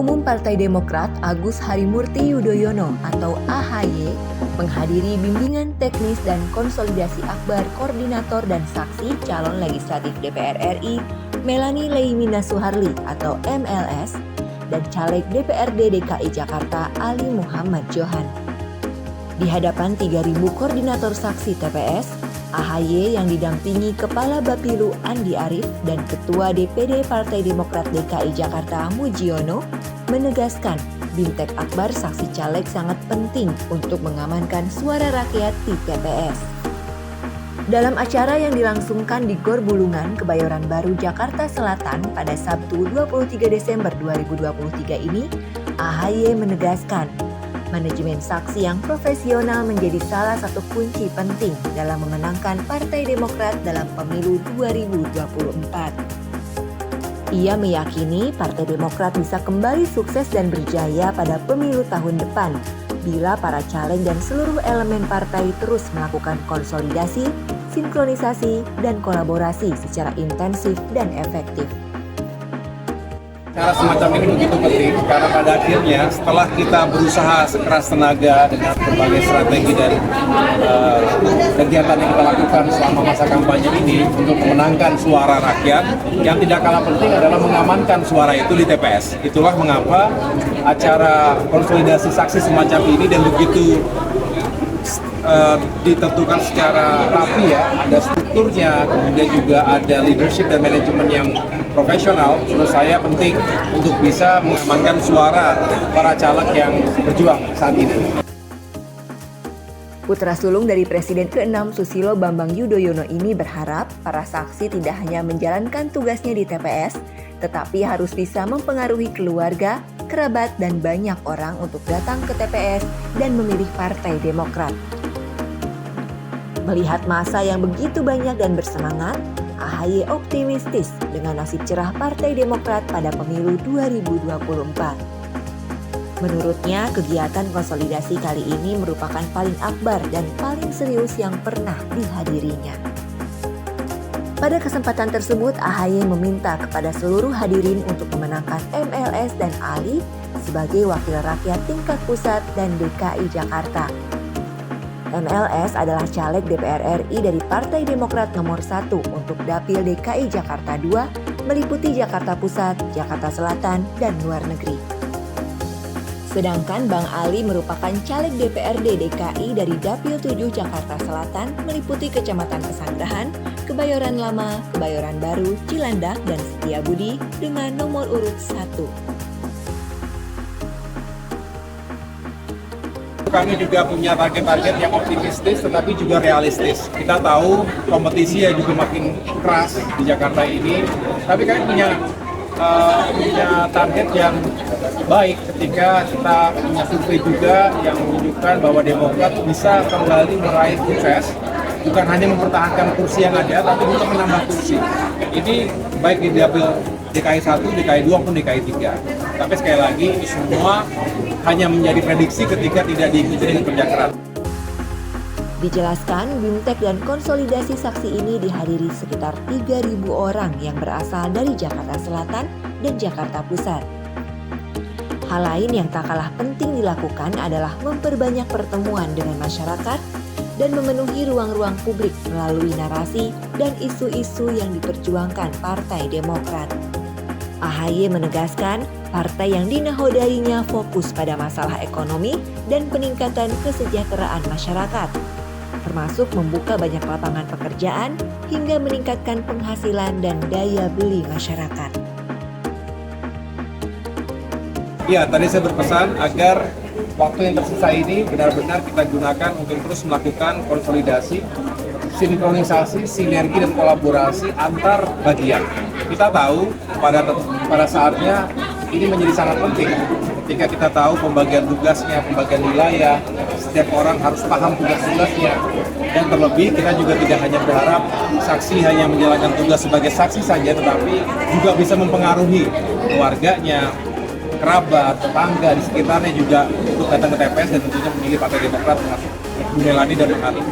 Umum Partai Demokrat Agus Harimurti Yudhoyono atau AHY menghadiri bimbingan teknis dan konsolidasi akbar koordinator dan saksi calon legislatif DPR RI Melanie Leimina Suharli atau MLS dan caleg DPRD DKI Jakarta Ali Muhammad Johan. Di hadapan 3.000 koordinator saksi TPS, AHY yang didampingi Kepala Bapilu Andi Arief dan Ketua DPD Partai Demokrat DKI Jakarta Mujiono menegaskan Bimtek Akbar saksi caleg sangat penting untuk mengamankan suara rakyat di TPS. Dalam acara yang dilangsungkan di Gor Bulungan, Kebayoran Baru, Jakarta Selatan pada Sabtu 23 Desember 2023 ini, AHY menegaskan manajemen saksi yang profesional menjadi salah satu kunci penting dalam memenangkan Partai Demokrat dalam pemilu 2024. Ia meyakini Partai Demokrat bisa kembali sukses dan berjaya pada pemilu tahun depan bila para caleg dan seluruh elemen partai terus melakukan konsolidasi, sinkronisasi, dan kolaborasi secara intensif dan efektif. Cara semacam ini begitu penting karena pada akhirnya setelah kita berusaha sekeras tenaga dengan berbagai strategi dan kegiatan yang kita lakukan selama masa kampanye ini untuk memenangkan suara rakyat, yang tidak kalah penting adalah mengamankan suara itu di TPS. Itulah mengapa acara konsolidasi saksi semacam ini dan begitu ditentukan secara rapi ya, ada strukturnya, kemudian juga ada leadership dan manajemen yang profesional. Menurut saya penting untuk bisa mengamankan suara para caleg yang berjuang saat ini. Putra sulung dari Presiden ke-6 Susilo Bambang Yudhoyono ini berharap para saksi tidak hanya menjalankan tugasnya di TPS, tetapi harus bisa mempengaruhi keluarga, kerabat, dan banyak orang untuk datang ke TPS dan memilih Partai Demokrat. Melihat masa yang begitu banyak dan bersemangat, AHY optimistis dengan nasib cerah Partai Demokrat pada pemilu 2024. Menurutnya, kegiatan konsolidasi kali ini merupakan paling akbar dan paling serius yang pernah dihadirinya. Pada kesempatan tersebut, AHY meminta kepada seluruh hadirin untuk memenangkan MLS dan Ali sebagai wakil rakyat tingkat pusat dan DKI Jakarta. MLS adalah caleg DPR RI dari Partai Demokrat nomor 1 untuk Dapil DKI Jakarta 2, meliputi Jakarta Pusat, Jakarta Selatan, dan luar negeri. Sedangkan Bang Ali merupakan caleg DPRD DKI dari Dapil 7 Jakarta Selatan, meliputi Kecamatan Pesanggerahan, Kebayoran Lama, Kebayoran Baru, Cilandak, dan Setiabudi dengan nomor urut 1. Kami juga punya target-target yang optimistis tetapi juga realistis. Kita tahu kompetisi ya juga makin keras di Jakarta ini, tapi kami punya target yang baik ketika kita punya survei juga yang menunjukkan bahwa Demokrat bisa kembali meraih sukses, bukan hanya mempertahankan kursi yang ada, tapi juga menambah kursi. Ini baik di Dapil DKI 1, DKI 2, maupun DKI 3. Tapi sekali lagi, ini semua hanya menjadi prediksi ketika tidak diikuti dengan kerja keras. Dijelaskan, Bimtek dan konsolidasi saksi ini dihadiri sekitar 3.000 orang yang berasal dari Jakarta Selatan dan Jakarta Pusat. Hal lain yang tak kalah penting dilakukan adalah memperbanyak pertemuan dengan masyarakat dan memenuhi ruang-ruang publik melalui narasi dan isu-isu yang diperjuangkan Partai Demokrat. AHY menegaskan, partai yang dinahodainya fokus pada masalah ekonomi dan peningkatan kesejahteraan masyarakat, termasuk membuka banyak lapangan pekerjaan hingga meningkatkan penghasilan dan daya beli masyarakat. Ya, tadi saya berpesan agar waktu yang tersisa ini benar-benar kita gunakan untuk terus melakukan konsolidasi, sinkronisasi, sinergi, dan kolaborasi antar bagian. Kita tahu pada saatnya ini menjadi sangat penting ketika kita tahu pembagian tugasnya, pembagian wilayah, setiap orang harus paham tugas-tugasnya. Dan terlebih kita juga tidak hanya berharap saksi hanya menjalankan tugas sebagai saksi saja, tetapi juga bisa mempengaruhi keluarganya, kerabat, tetangga di sekitarnya juga untuk datang ke TPS dan tentunya memilih Partai Demokrat dengan Bu Melanie dan Bang Ali.